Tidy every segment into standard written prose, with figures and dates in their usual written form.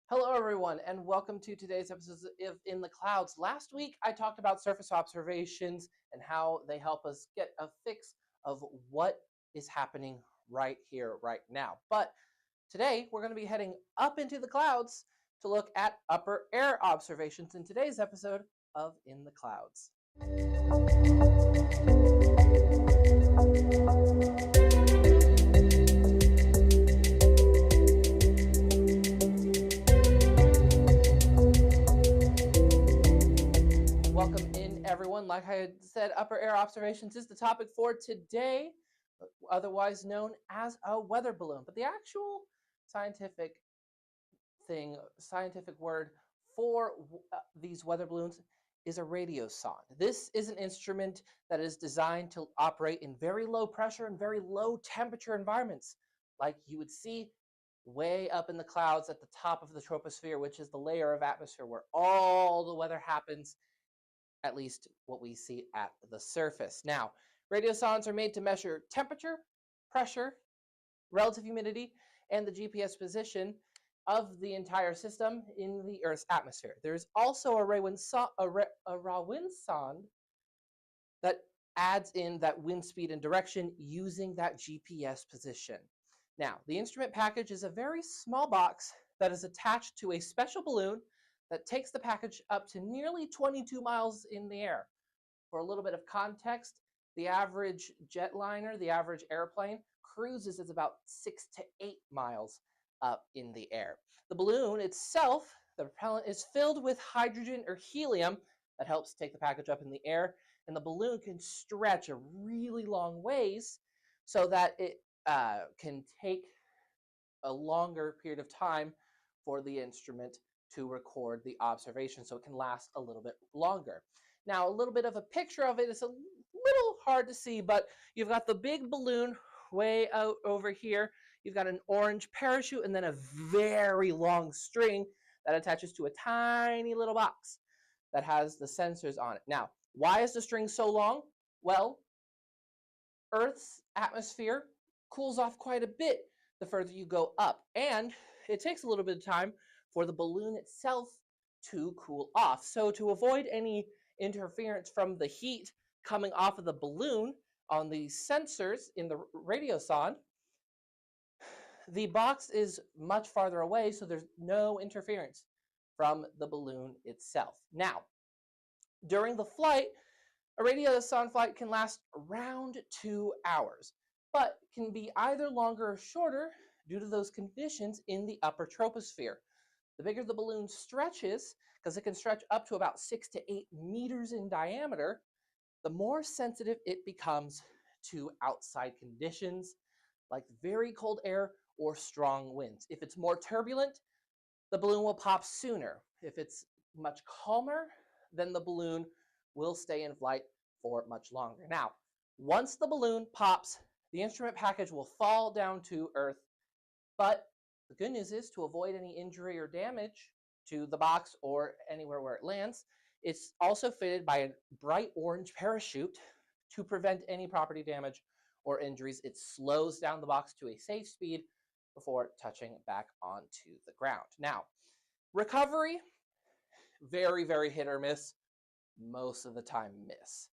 Hello, everyone, and welcome to today's episode of In the Clouds. Last week, I talked about surface observations and how they help us get a fix of what is happening right here, right now. But today, we're going to be heading up into the clouds to look at upper air observations in today's episode of In the Clouds. Welcome in, everyone. Like I had said, upper air observations is the topic for today, otherwise known as a weather balloon. But the actual scientific scientific word for these weather balloons is a radiosonde. This is an instrument that is designed to operate in very low pressure and very low temperature environments, like you would see way up in the clouds at the top of the troposphere, which is the layer of atmosphere where all the weather happens, at least what we see at the surface. Now, radiosondes are made to measure temperature, pressure, relative humidity, and the GPS position of the entire system in the Earth's atmosphere. There's also a Raman sonde that adds in that wind speed and direction using that GPS position. Now, the instrument package is a very small box that is attached to a special balloon that takes the package up to nearly 22 miles in the air. For a little bit of context, the average jetliner, the average airplane, cruises is about 6 to 8 miles up in the air. The balloon itself, the propellant, is filled with hydrogen or helium that helps take the package up in the air, and the balloon can stretch a really long ways so that it can take a longer period of time for the instrument to record the observation, so it can last a little bit longer. Now, a little bit of a picture of it is a little hard to see, but you've got the big balloon way out over here. You've got an orange parachute and then a very long string that attaches to a tiny little box that has the sensors on it. Now, why is the string so long? Well, Earth's atmosphere cools off quite a bit the further you go up, and it takes a little bit of time for the balloon itself to cool off. So to avoid any interference from the heat coming off of the balloon on the sensors in the radiosonde, the box is much farther away, so there's no interference from the balloon itself. Now, during the flight, a radiosonde flight can last around 2 hours, but can be either longer or shorter due to those conditions in the upper troposphere. The bigger the balloon stretches, because it can stretch up to about 6 to 8 meters in diameter, the more sensitive it becomes to outside conditions like very cold air or strong winds. If it's more turbulent, the balloon will pop sooner. If it's much calmer, then the balloon will stay in flight for much longer. Now, once the balloon pops, the instrument package will fall down to Earth, but the good news is, to avoid any injury or damage to the box or anywhere where it lands, it's also fitted by a bright orange parachute to prevent any property damage or injuries. It slows down the box to a safe speed before touching back onto the ground. Now, recovery, very, very hit or miss. Most of the time, miss.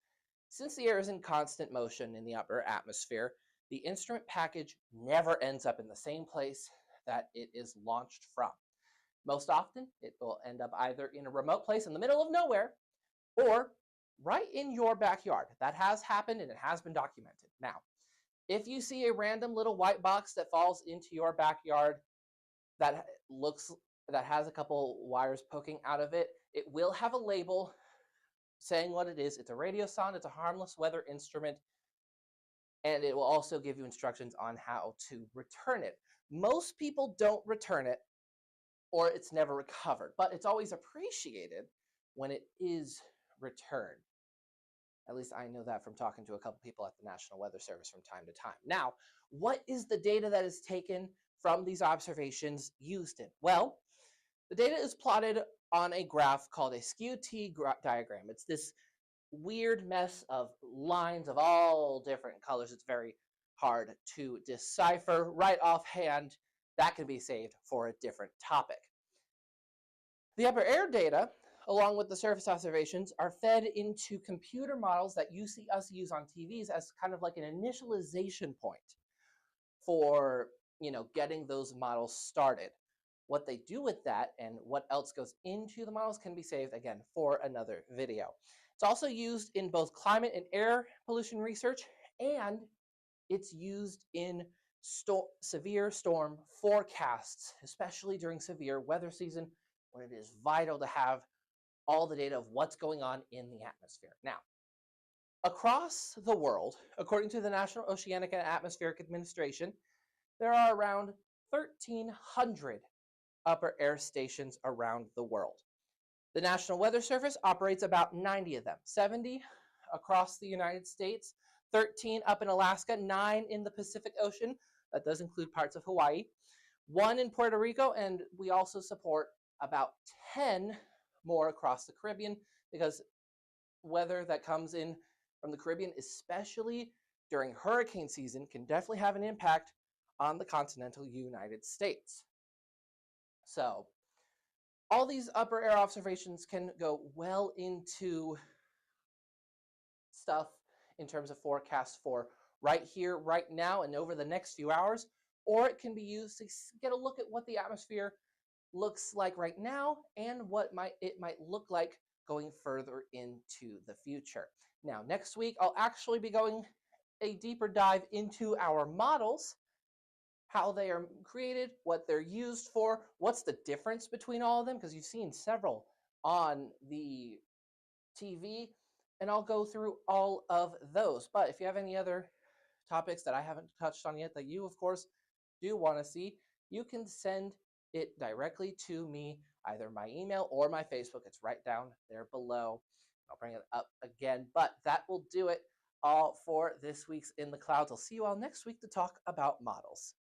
Since the air is in constant motion in the upper atmosphere, the instrument package never ends up in the same place that it is launched from. Most often, it will end up either in a remote place in the middle of nowhere or right in your backyard. That has happened and it has been documented. Now, if you see a random little white box that falls into your backyard that has a couple wires poking out of it, it will have a label saying what it is. It's a radiosonde. It's a harmless weather instrument, and it will also give you instructions on how to return it. Most people don't return it, or it's never recovered, but it's always appreciated when it is returned. At least I know that from talking to a couple people at the National Weather Service from time to time. Now, what is the data that is taken from these observations used in? Well, the data is plotted on a graph called a skew-T diagram. It's this weird mess of lines of all different colors. It's very hard to decipher right offhand. That can be saved for a different topic. The upper air data, along with the surface observations, are fed into computer models that you see us use on TVs as kind of like an initialization point for getting those models started. What they do with that and what else goes into the models can be saved again for another video. It's also used in both climate and air pollution research, and it's used in severe storm forecasts, especially during severe weather season when it is vital to have all the data of what's going on in the atmosphere. Now, across the world, according to the National Oceanic and Atmospheric Administration, there are around 1,300 upper air stations around the world. The National Weather Service operates about 90 of them, 70 across the United States, 13 up in Alaska, 9 in the Pacific Ocean. That does include parts of Hawaii, 1 in Puerto Rico, and we also support about 10 more across the Caribbean, because weather that comes in from the Caribbean, especially during hurricane season, can definitely have an impact on the continental United States. So all these upper air observations can go well into stuff in terms of forecasts for right here, right now, and over the next few hours, or it can be used to get a look at what the atmosphere looks like right now and what it might look like going further into the future. Now, next week, I'll actually be going a deeper dive into our models, how they are created, what they're used for, what's the difference between all of them, because you've seen several on the TV, and I'll go through all of those. But if you have any other topics that I haven't touched on yet that you, of course, do want to see, you can send it directly to me, either my email or my Facebook. It's right down there below. I'll bring it up again. But that will do it all for this week's In the Clouds. I'll see you all next week to talk about models.